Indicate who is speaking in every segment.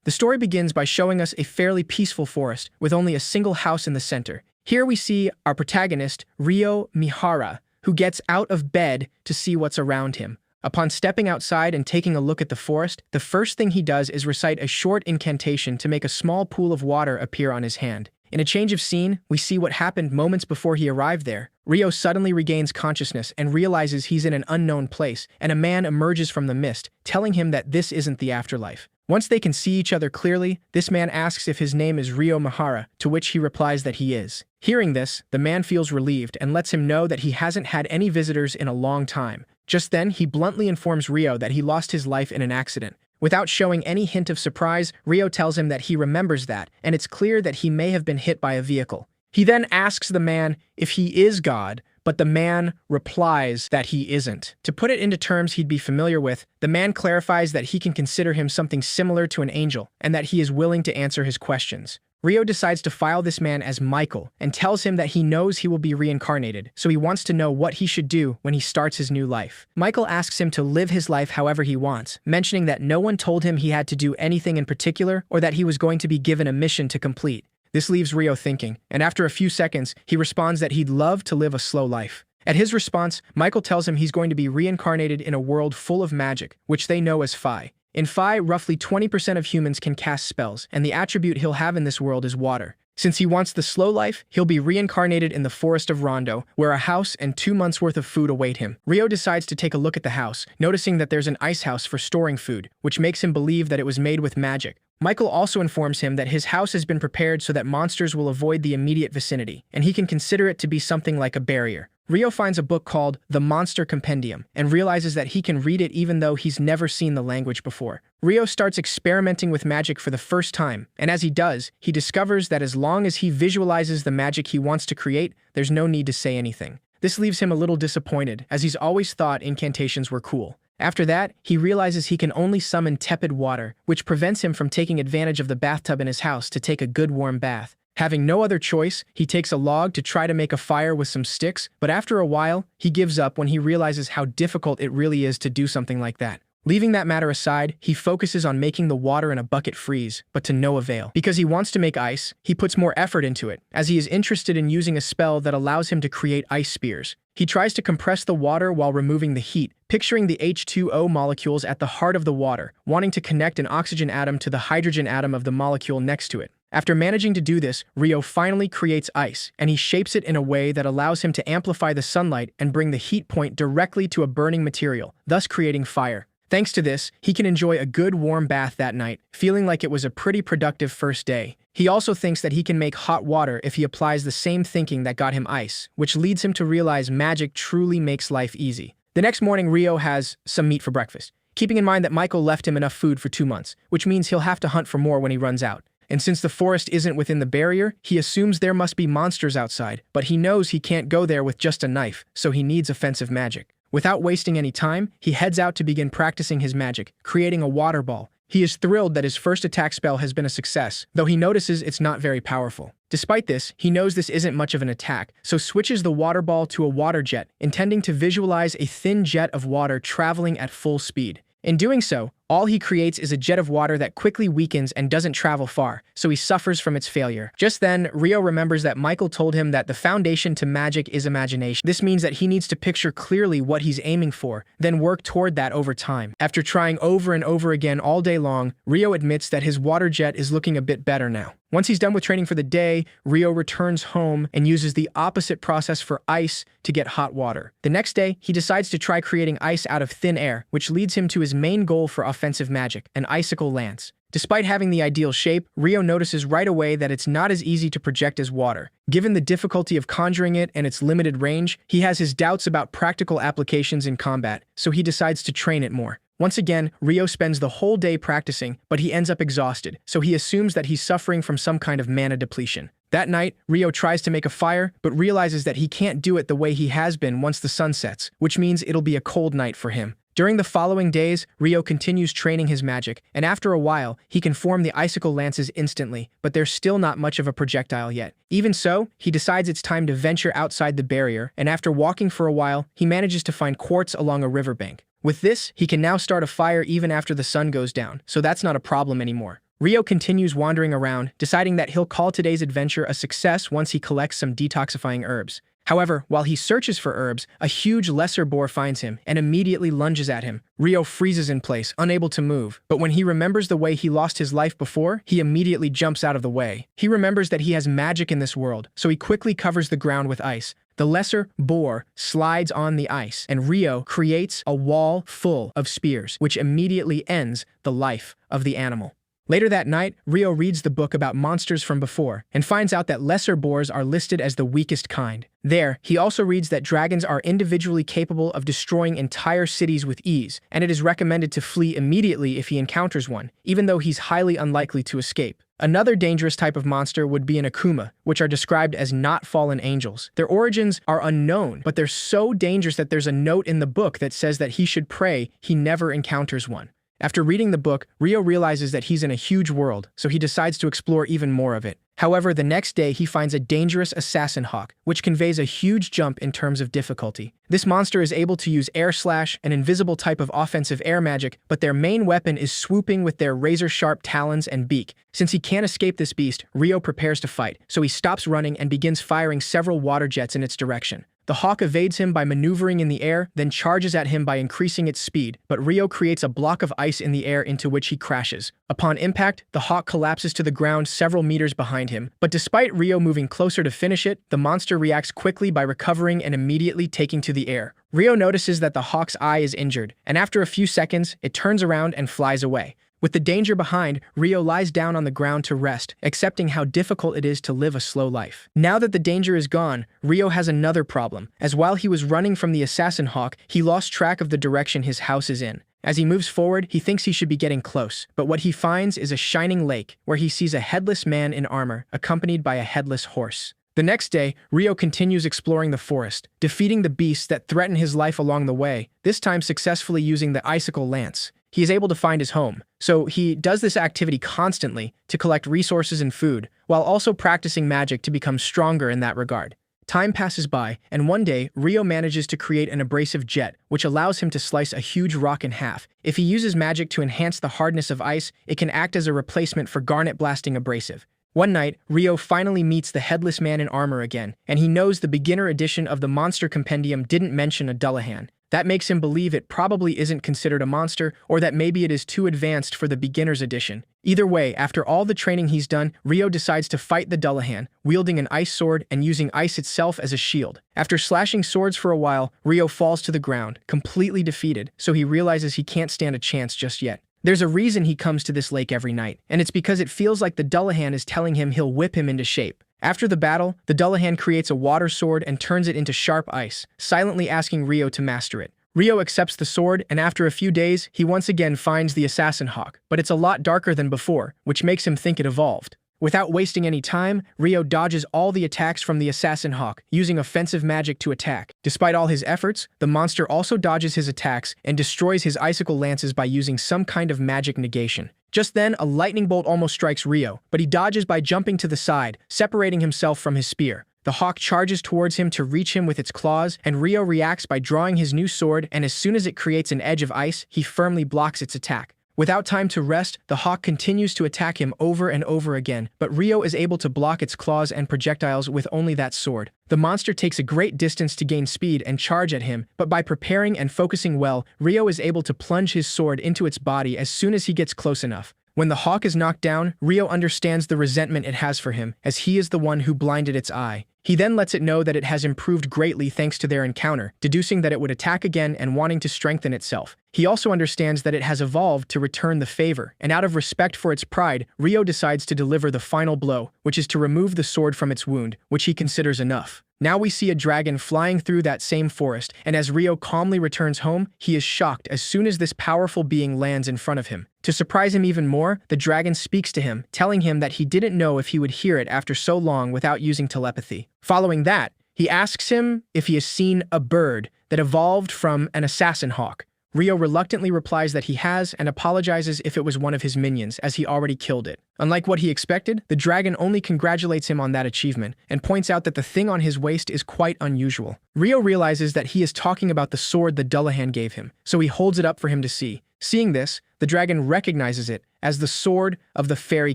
Speaker 1: The story begins by showing us a fairly peaceful forest with only a single house in the center. Here we see our protagonist, Ryo Mihara, who gets out of bed to see what's around him. Upon stepping outside and taking a look at the forest, the first thing he does is recite a short incantation to make a small pool of water appear on his hand. In a change of scene, we see what happened moments before he arrived there. Ryo suddenly regains consciousness and realizes he's in an unknown place, and a man emerges from the mist, telling him that this isn't the afterlife. Once they can see each other clearly, this man asks if his name is Ryo Mihara, to which he replies that he is. Hearing this, the man feels relieved and lets him know that he hasn't had any visitors in a long time. Just then, he bluntly informs Ryo that he lost his life in an accident. Without showing any hint of surprise, Ryo tells him that he remembers that, and it's clear that he may have been hit by a vehicle. He then asks the man if he is God, but the man replies that he isn't. To put it into terms he'd be familiar with, the man clarifies that he can consider him something similar to an angel, and that he is willing to answer his questions. Ryo decides to file this man as Michael, and tells him that he knows he will be reincarnated, so he wants to know what he should do when he starts his new life. Michael asks him to live his life however he wants, mentioning that no one told him he had to do anything in particular, or that he was going to be given a mission to complete. This leaves Ryo thinking, and after a few seconds, he responds that he'd love to live a slow life. At his response, Michael tells him he's going to be reincarnated in a world full of magic, which they know as Phi. In Phi, roughly 20% of humans can cast spells, and the attribute he'll have in this world is water. Since he wants the slow life, he'll be reincarnated in the forest of Rondo, where a house and 2 months' worth of food await him. Ryo decides to take a look at the house, noticing that there's an ice house for storing food, which makes him believe that it was made with magic. Michael also informs him that his house has been prepared so that monsters will avoid the immediate vicinity, and he can consider it to be something like a barrier. Ryo finds a book called The Monster Compendium and realizes that he can read it even though he's never seen the language before. Ryo starts experimenting with magic for the first time, and as he does, he discovers that as long as he visualizes the magic he wants to create, there's no need to say anything. This leaves him a little disappointed, as he's always thought incantations were cool. After that, he realizes he can only summon tepid water, which prevents him from taking advantage of the bathtub in his house to take a good warm bath. Having no other choice, he takes a log to try to make a fire with some sticks, but after a while, he gives up when he realizes how difficult it really is to do something like that. Leaving that matter aside, he focuses on making the water in a bucket freeze, but to no avail. Because he wants to make ice, he puts more effort into it, as he is interested in using a spell that allows him to create ice spears. He tries to compress the water while removing the heat, picturing the H2O molecules at the heart of the water, wanting to connect an oxygen atom to the hydrogen atom of the molecule next to it. After managing to do this, Ryo finally creates ice, and he shapes it in a way that allows him to amplify the sunlight and bring the heat point directly to a burning material, thus creating fire. Thanks to this, he can enjoy a good warm bath that night, feeling like it was a pretty productive first day. He also thinks that he can make hot water if he applies the same thinking that got him ice, which leads him to realize magic truly makes life easy. The next morning, Ryo has some meat for breakfast, keeping in mind that Michael left him enough food for 2 months, which means he'll have to hunt for more when he runs out. And since the forest isn't within the barrier, he assumes there must be monsters outside, but he knows he can't go there with just a knife, so he needs offensive magic. Without wasting any time, he heads out to begin practicing his magic, creating a water ball. He is thrilled that his first attack spell has been a success, though he notices it's not very powerful. Despite this, he knows this isn't much of an attack, so switches the water ball to a water jet, intending to visualize a thin jet of water traveling at full speed. In doing so, all he creates is a jet of water that quickly weakens and doesn't travel far, so he suffers from its failure. Just then, Ryo remembers that Michael told him that the foundation to magic is imagination. This means that he needs to picture clearly what he's aiming for, then work toward that over time. After trying over and over again all day long, Ryo admits that his water jet is looking a bit better now. Once he's done with training for the day, Ryo returns home and uses the opposite process for ice to get hot water. The next day, he decides to try creating ice out of thin air, which leads him to his main goal for offensive magic, an icicle lance. Despite having the ideal shape, Ryo notices right away that it's not as easy to project as water. Given the difficulty of conjuring it and its limited range, he has his doubts about practical applications in combat, so he decides to train it more. Once again, Ryo spends the whole day practicing, but he ends up exhausted, so he assumes that he's suffering from some kind of mana depletion. That night, Ryo tries to make a fire, but realizes that he can't do it the way he has been once the sun sets, which means it'll be a cold night for him. During the following days, Ryo continues training his magic, and after a while, he can form the icicle lances instantly, but there's still not much of a projectile yet. Even so, he decides it's time to venture outside the barrier, and after walking for a while, he manages to find quartz along a riverbank. With this, he can now start a fire even after the sun goes down, so that's not a problem anymore. Rio continues wandering around, deciding that he'll call today's adventure a success once he collects some detoxifying herbs. However, while he searches for herbs, a huge lesser boar finds him and immediately lunges at him. Rio freezes in place, unable to move, but when he remembers the way he lost his life before, he immediately jumps out of the way. He remembers that he has magic in this world, so he quickly covers the ground with ice. The lesser boar slides on the ice, and Rio creates a wall full of spears, which immediately ends the life of the animal. Later that night, Rio reads the book about monsters from before and finds out that lesser boars are listed as the weakest kind. There, he also reads that dragons are individually capable of destroying entire cities with ease, and it is recommended to flee immediately if he encounters one, even though he's highly unlikely to escape. Another dangerous type of monster would be an Akuma, which are described as not fallen angels. Their origins are unknown, but they're so dangerous that there's a note in the book that says that he should pray he never encounters one. After reading the book, Rio realizes that he's in a huge world, so he decides to explore even more of it. However, the next day he finds a dangerous assassin hawk, which conveys a huge jump in terms of difficulty. This monster is able to use air slash, an invisible type of offensive air magic, but their main weapon is swooping with their razor-sharp talons and beak. Since he can't escape this beast, Rio prepares to fight, so he stops running and begins firing several water jets in its direction. The hawk evades him by maneuvering in the air, then charges at him by increasing its speed, but Rio creates a block of ice in the air into which he crashes. Upon impact, the hawk collapses to the ground several meters behind him, but despite Rio moving closer to finish it, the monster reacts quickly by recovering and immediately taking to the air. Rio notices that the hawk's eye is injured, and after a few seconds, it turns around and flies away. With the danger behind, Rio lies down on the ground to rest, accepting how difficult it is to live a slow life. Now that the danger is gone, Rio has another problem, as while he was running from the assassin hawk, he lost track of the direction his house is in. As he moves forward, he thinks he should be getting close, but what he finds is a shining lake, where he sees a headless man in armor, accompanied by a headless horse. The next day, Rio continues exploring the forest, defeating the beasts that threaten his life along the way, this time successfully using the icicle lance. He is able to find his home, so he does this activity constantly to collect resources and food, while also practicing magic to become stronger in that regard. Time passes by, and one day, Rio manages to create an abrasive jet, which allows him to slice a huge rock in half. If he uses magic to enhance the hardness of ice, it can act as a replacement for garnet blasting abrasive. One night, Rio finally meets the headless man in armor again, and he knows the beginner edition of the Monster Compendium didn't mention a Dullahan. That makes him believe it probably isn't considered a monster, or that maybe it is too advanced for the beginner's edition. Either way, after all the training he's done, Rio decides to fight the Dullahan, wielding an ice sword and using ice itself as a shield. After slashing swords for a while, Rio falls to the ground, completely defeated, so he realizes he can't stand a chance just yet. There's a reason he comes to this lake every night, and it's because it feels like the Dullahan is telling him he'll whip him into shape. After the battle, the Dullahan creates a water sword and turns it into sharp ice, silently asking Rio to master it. Rio accepts the sword, and after a few days, he once again finds the assassin hawk, but it's a lot darker than before, which makes him think it evolved. Without wasting any time, Rio dodges all the attacks from the assassin hawk, using offensive magic to attack. Despite all his efforts, the monster also dodges his attacks and destroys his icicle lances by using some kind of magic negation. Just then, a lightning bolt almost strikes Rio, but he dodges by jumping to the side, separating himself from his spear. The hawk charges towards him to reach him with its claws, and Rio reacts by drawing his new sword, and as soon as it creates an edge of ice, he firmly blocks its attack. Without time to rest, the hawk continues to attack him over and over again, but Rio is able to block its claws and projectiles with only that sword. The monster takes a great distance to gain speed and charge at him, but by preparing and focusing well, Rio is able to plunge his sword into its body as soon as he gets close enough. When the hawk is knocked down, Rio understands the resentment it has for him, as he is the one who blinded its eye. He then lets it know that it has improved greatly thanks to their encounter, deducing that it would attack again and wanting to strengthen itself. He also understands that it has evolved to return the favor, and out of respect for its pride, Rio decides to deliver the final blow, which is to remove the sword from its wound, which he considers enough. Now we see a dragon flying through that same forest, and as Rio calmly returns home, he is shocked as soon as this powerful being lands in front of him. To surprise him even more, the dragon speaks to him, telling him that he didn't know if he would hear it after so long without using telepathy. Following that, he asks him if he has seen a bird that evolved from an assassin hawk. Rio reluctantly replies that he has and apologizes if it was one of his minions, as he already killed it. Unlike what he expected, the dragon only congratulates him on that achievement and points out that the thing on his waist is quite unusual. Rio realizes that he is talking about the sword the Dullahan gave him, so he holds it up for him to see. Seeing this, the dragon recognizes it as the sword of the Fairy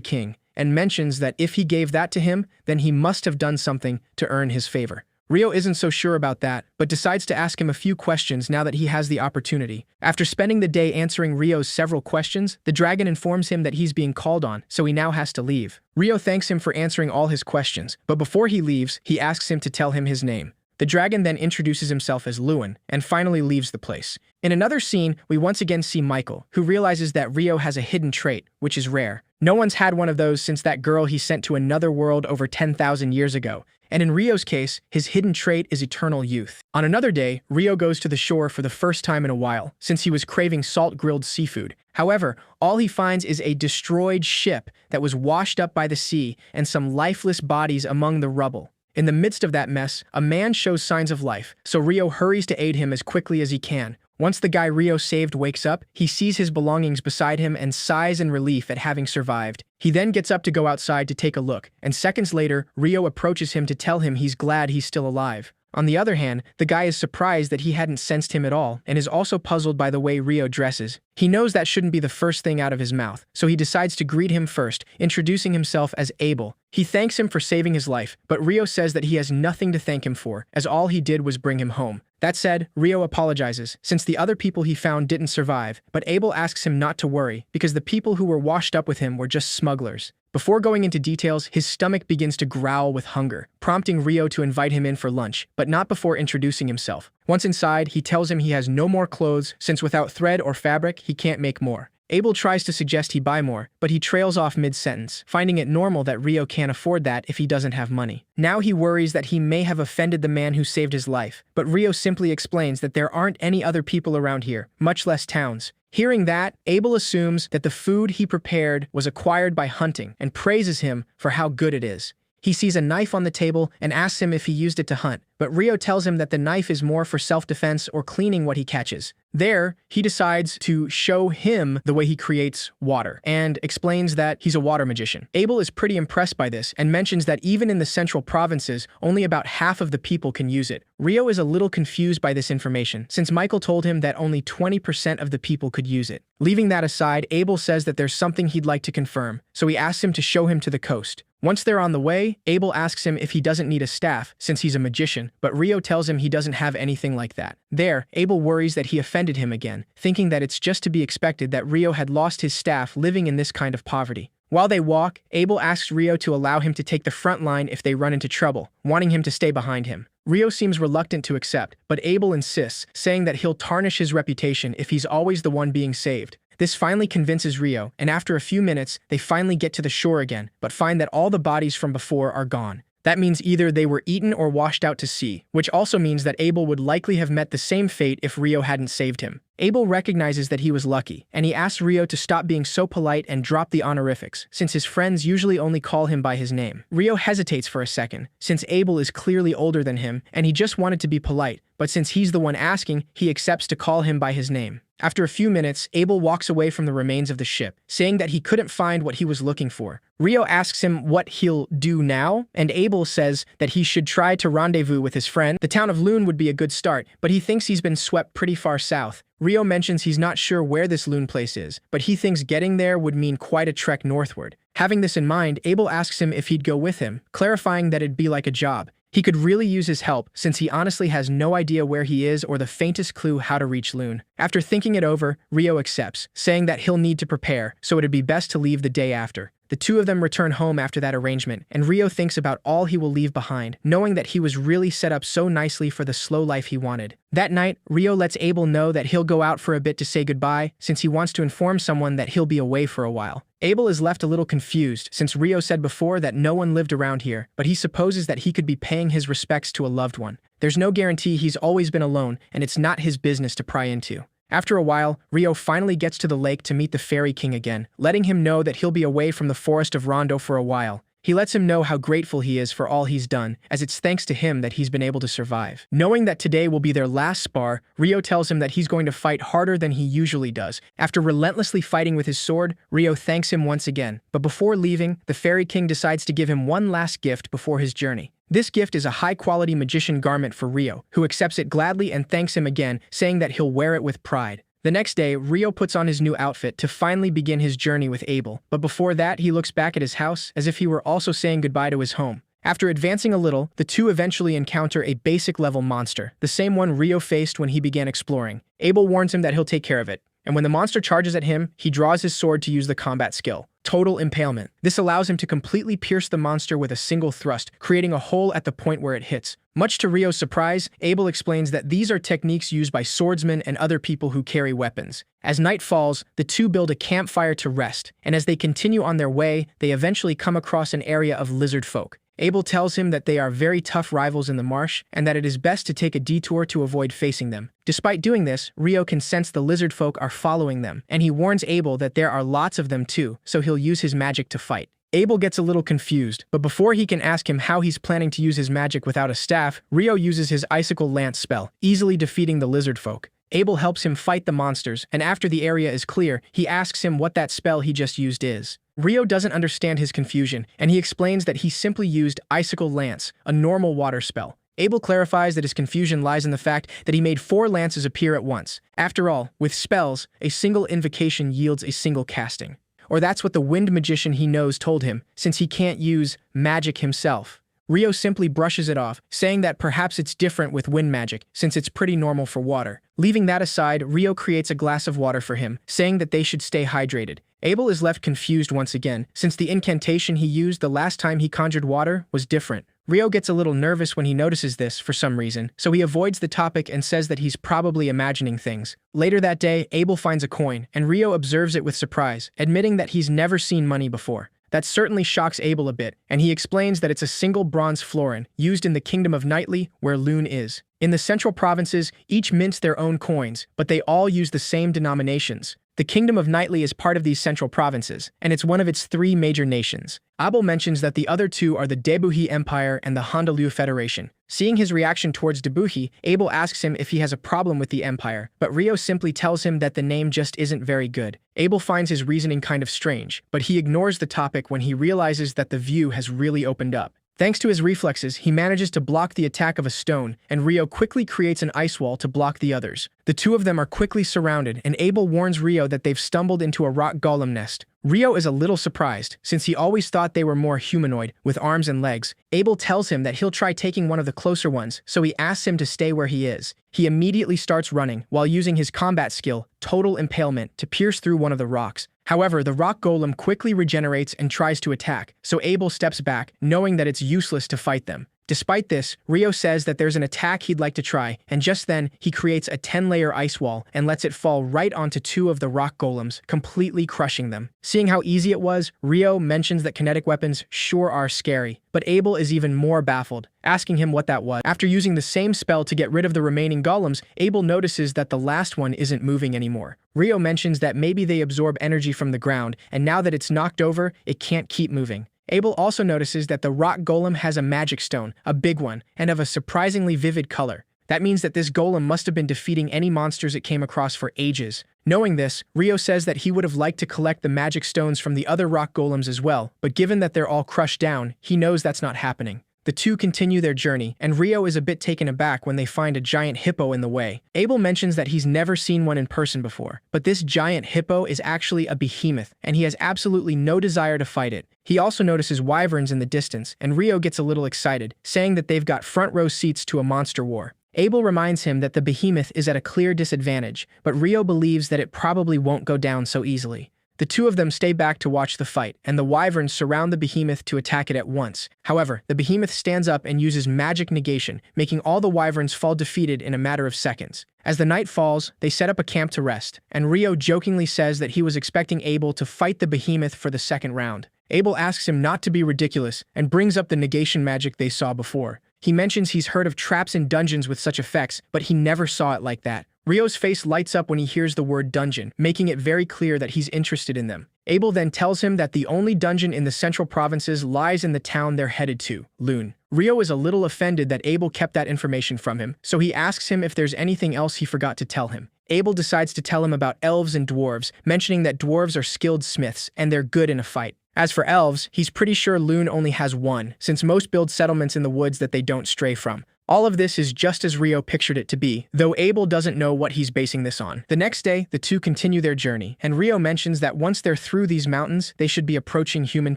Speaker 1: King and mentions that if he gave that to him, then he must have done something to earn his favor. Rio isn't so sure about that, but decides to ask him a few questions now that he has the opportunity. After spending the day answering Rio's several questions, the dragon informs him that he's being called on, so he now has to leave. Rio thanks him for answering all his questions, but before he leaves, he asks him to tell him his name. The dragon then introduces himself as Lewin, and finally leaves the place. In another scene, we once again see Michael, who realizes that Rio has a hidden trait, which is rare. No one's had one of those since that girl he sent to another world over 10,000 years ago. And in Rio's case, his hidden trait is eternal youth. On another day, Rio goes to the shore for the first time in a while, since he was craving salt-grilled seafood. However, all he finds is a destroyed ship that was washed up by the sea and some lifeless bodies among the rubble. In the midst of that mess, a man shows signs of life, so Rio hurries to aid him as quickly as he can. Once the guy Rio saved wakes up, he sees his belongings beside him and sighs in relief at having survived. He then gets up to go outside to take a look, and seconds later, Rio approaches him to tell him he's glad he's still alive. On the other hand, the guy is surprised that he hadn't sensed him at all, and is also puzzled by the way Rio dresses. He knows that shouldn't be the first thing out of his mouth, so he decides to greet him first, introducing himself as Abel. He thanks him for saving his life, but Rio says that he has nothing to thank him for, as all he did was bring him home. That said, Rio apologizes, since the other people he found didn't survive, but Abel asks him not to worry, because the people who were washed up with him were just smugglers. Before going into details, his stomach begins to growl with hunger, prompting Rio to invite him in for lunch, but not before introducing himself. Once inside, he tells him he has no more clothes, since without thread or fabric, he can't make more. Abel tries to suggest he buy more, but he trails off mid-sentence, finding it normal that Rio can't afford that if he doesn't have money. Now he worries that he may have offended the man who saved his life, but Rio simply explains that there aren't any other people around here, much less towns. Hearing that, Abel assumes that the food he prepared was acquired by hunting and praises him for how good it is. He sees a knife on the table and asks him if he used it to hunt, but Rio tells him that the knife is more for self-defense or cleaning what he catches. There, he decides to show him the way he creates water, and explains that he's a water magician. Abel is pretty impressed by this, and mentions that even in the central provinces, only about half of the people can use it. Rio is a little confused by this information, since Michael told him that only 20% of the people could use it. Leaving that aside, Abel says that there's something he'd like to confirm, so he asks him to show him to the coast. Once they're on the way, Abel asks him if he doesn't need a staff, since he's a magician, but Rio tells him he doesn't have anything like that. There, Abel worries that he offended him again, thinking that it's just to be expected that Rio had lost his staff living in this kind of poverty. While they walk, Abel asks Rio to allow him to take the front line if they run into trouble, wanting him to stay behind him. Rio seems reluctant to accept, but Abel insists, saying that he'll tarnish his reputation if he's always the one being saved. This finally convinces Rio, and after a few minutes, they finally get to the shore again, but find that all the bodies from before are gone. That means either they were eaten or washed out to sea, which also means that Abel would likely have met the same fate if Rio hadn't saved him. Abel recognizes that he was lucky, and he asks Rio to stop being so polite and drop the honorifics, since his friends usually only call him by his name. Rio hesitates for a second, since Abel is clearly older than him, and he just wanted to be polite, but since he's the one asking, he accepts to call him by his name. After a few minutes, Abel walks away from the remains of the ship, saying that he couldn't find what he was looking for. Rio asks him what he'll do now, and Abel says that he should try to rendezvous with his friend. The town of Loon would be a good start, but he thinks he's been swept pretty far south. Rio mentions he's not sure where this Loon place is, but he thinks getting there would mean quite a trek northward. Having this in mind, Abel asks him if he'd go with him, clarifying that it'd be like a job. He could really use his help, since he honestly has no idea where he is or the faintest clue how to reach Loon. After thinking it over, Rio accepts, saying that he'll need to prepare, so it'd be best to leave the day after. The two of them return home after that arrangement, and Rio thinks about all he will leave behind, knowing that he was really set up so nicely for the slow life he wanted. That night, Rio lets Abel know that he'll go out for a bit to say goodbye, since he wants to inform someone that he'll be away for a while. Abel is left a little confused, since Rio said before that no one lived around here, but he supposes that he could be paying his respects to a loved one. There's no guarantee he's always been alone, and it's not his business to pry into. After a while, Rio finally gets to the lake to meet the Fairy King again, letting him know that he'll be away from the forest of Rondo for a while. He lets him know how grateful he is for all he's done, as it's thanks to him that he's been able to survive. Knowing that today will be their last spar, Rio tells him that he's going to fight harder than he usually does. After relentlessly fighting with his sword, Rio thanks him once again. But before leaving, the Fairy King decides to give him one last gift before his journey. This gift is a high-quality magician garment for Rio, who accepts it gladly and thanks him again, saying that he'll wear it with pride. The next day, Rio puts on his new outfit to finally begin his journey with Abel, but before that, he looks back at his house as if he were also saying goodbye to his home. After advancing a little, the two eventually encounter a basic-level monster, the same one Rio faced when he began exploring. Abel warns him that he'll take care of it, and when the monster charges at him, he draws his sword to use the combat skill, Total Impalement. This allows him to completely pierce the monster with a single thrust, creating a hole at the point where it hits. Much to Rio's surprise, Abel explains that these are techniques used by swordsmen and other people who carry weapons. As night falls, the two build a campfire to rest, and as they continue on their way, they eventually come across an area of lizard folk. Abel tells him that they are very tough rivals in the marsh and that it is best to take a detour to avoid facing them. Despite doing this, Rio can sense the lizard folk are following them, and he warns Abel that there are lots of them too, so he'll use his magic to fight. Abel gets a little confused, but before he can ask him how he's planning to use his magic without a staff, Rio uses his Icicle Lance spell, easily defeating the lizard folk. Abel helps him fight the monsters, and after the area is clear, he asks him what that spell he just used is. Rio doesn't understand his confusion, and he explains that he simply used Icicle Lance, a normal water spell. Abel clarifies that his confusion lies in the fact that he made 4 lances appear at once. After all, with spells, a single invocation yields a single casting. Or that's what the wind magician he knows told him, since he can't use magic himself. Rio simply brushes it off, saying that perhaps it's different with wind magic, since it's pretty normal for water. Leaving that aside, Rio creates a glass of water for him, saying that they should stay hydrated. Abel is left confused once again, since the incantation he used the last time he conjured water was different. Rio gets a little nervous when he notices this for some reason, so he avoids the topic and says that he's probably imagining things. Later that day, Abel finds a coin, and Rio observes it with surprise, admitting that he's never seen money before. That certainly shocks Abel a bit, and he explains that it's a single bronze florin, used in the Kingdom of Nightly, where Lune is. In the central provinces, each mints their own coins, but they all use the same denominations. The Kingdom of Nightly is part of these central provinces, and it's one of its 3 major nations. Abel mentions that the other 2 are the Debuhi Empire and the Handaloo Federation. Seeing his reaction towards Debuhi, Abel asks him if he has a problem with the empire, but Rio simply tells him that the name just isn't very good. Abel finds his reasoning kind of strange, but he ignores the topic when he realizes that the view has really opened up. Thanks to his reflexes, he manages to block the attack of a stone, and Rio quickly creates an ice wall to block the others. The 2 of them are quickly surrounded, and Abel warns Rio that they've stumbled into a rock golem nest. Rio is a little surprised, since he always thought they were more humanoid, with arms and legs. Abel tells him that he'll try taking one of the closer ones, so he asks him to stay where he is. He immediately starts running, while using his combat skill, Total Impalement, to pierce through one of the rocks. However, the rock golem quickly regenerates and tries to attack, so Abel steps back, knowing that it's useless to fight them. Despite this, Rio says that there's an attack he'd like to try, and just then, he creates a 10-layer ice wall and lets it fall right onto 2 of the rock golems, completely crushing them. Seeing how easy it was, Rio mentions that kinetic weapons sure are scary, but Abel is even more baffled, asking him what that was. After using the same spell to get rid of the remaining golems, Abel notices that the last one isn't moving anymore. Rio mentions that maybe they absorb energy from the ground, and now that it's knocked over, it can't keep moving. Abel also notices that the rock golem has a magic stone, a big one, and of a surprisingly vivid color. That means that this golem must have been defeating any monsters it came across for ages. Knowing this, Rio says that he would have liked to collect the magic stones from the other rock golems as well, but given that they're all crushed down, he knows that's not happening. The 2 continue their journey, and Rio is a bit taken aback when they find a giant hippo in the way. Abel mentions that he's never seen one in person before, but this giant hippo is actually a behemoth, and he has absolutely no desire to fight it. He also notices wyverns in the distance, and Rio gets a little excited, saying that they've got front-row seats to a monster war. Abel reminds him that the behemoth is at a clear disadvantage, but Rio believes that it probably won't go down so easily. The 2 of them stay back to watch the fight, and the wyverns surround the behemoth to attack it at once. However, the behemoth stands up and uses magic negation, making all the wyverns fall defeated in a matter of seconds. As the night falls, they set up a camp to rest, and Rio jokingly says that he was expecting Abel to fight the behemoth for the second round. Abel asks him not to be ridiculous, and brings up the negation magic they saw before. He mentions he's heard of traps in dungeons with such effects, but he never saw it like that. Rio's face lights up when he hears the word dungeon, making it very clear that he's interested in them. Abel then tells him that the only dungeon in the central provinces lies in the town they're headed to, Lune. Rio is a little offended that Abel kept that information from him, so he asks him if there's anything else he forgot to tell him. Abel decides to tell him about elves and dwarves, mentioning that dwarves are skilled smiths and they're good in a fight. As for elves, he's pretty sure Lune only has one, since most build settlements in the woods that they don't stray from. All of this is just as Rio pictured it to be, though Abel doesn't know what he's basing this on. The next day, the two continue their journey, and Rio mentions that once they're through these mountains, they should be approaching human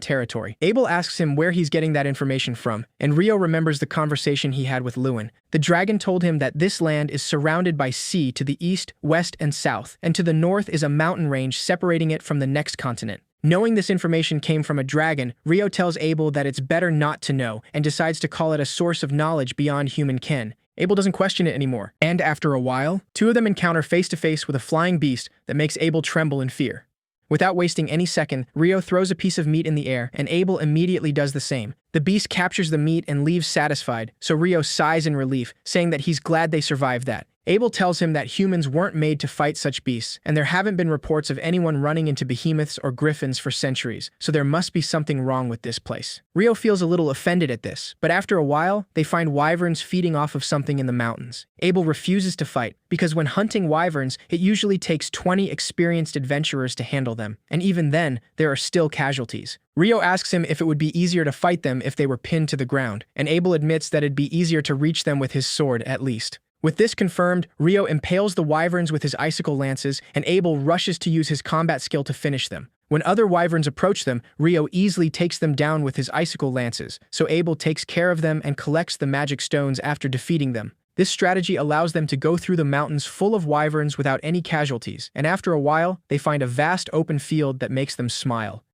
Speaker 1: territory. Abel asks him where he's getting that information from, and Rio remembers the conversation he had with Lewin. The dragon told him that this land is surrounded by sea to the east, west, and south, and to the north is a mountain range separating it from the next continent. Knowing this information came from a dragon, Rio tells Abel that it's better not to know and decides to call it a source of knowledge beyond human ken. Abel doesn't question it anymore, and after a while, two of them encounter face-to-face with a flying beast that makes Abel tremble in fear. Without wasting any second, Rio throws a piece of meat in the air, and Abel immediately does the same. The beast captures the meat and leaves satisfied, so Rio sighs in relief, saying that he's glad they survived that. Abel tells him that humans weren't made to fight such beasts, and there haven't been reports of anyone running into behemoths or griffins for centuries, so there must be something wrong with this place. Rio feels a little offended at this, but after a while, they find wyverns feeding off of something in the mountains. Abel refuses to fight, because when hunting wyverns, it usually takes 20 experienced adventurers to handle them, and even then, there are still casualties. Rio asks him if it would be easier to fight them if they were pinned to the ground, and Abel admits that it'd be easier to reach them with his sword at least. With this confirmed, Rio impales the wyverns with his icicle lances, and Abel rushes to use his combat skill to finish them. When other wyverns approach them, Rio easily takes them down with his icicle lances, so Abel takes care of them and collects the magic stones after defeating them. This strategy allows them to go through the mountains full of wyverns without any casualties, and after a while, they find a vast open field that makes them smile.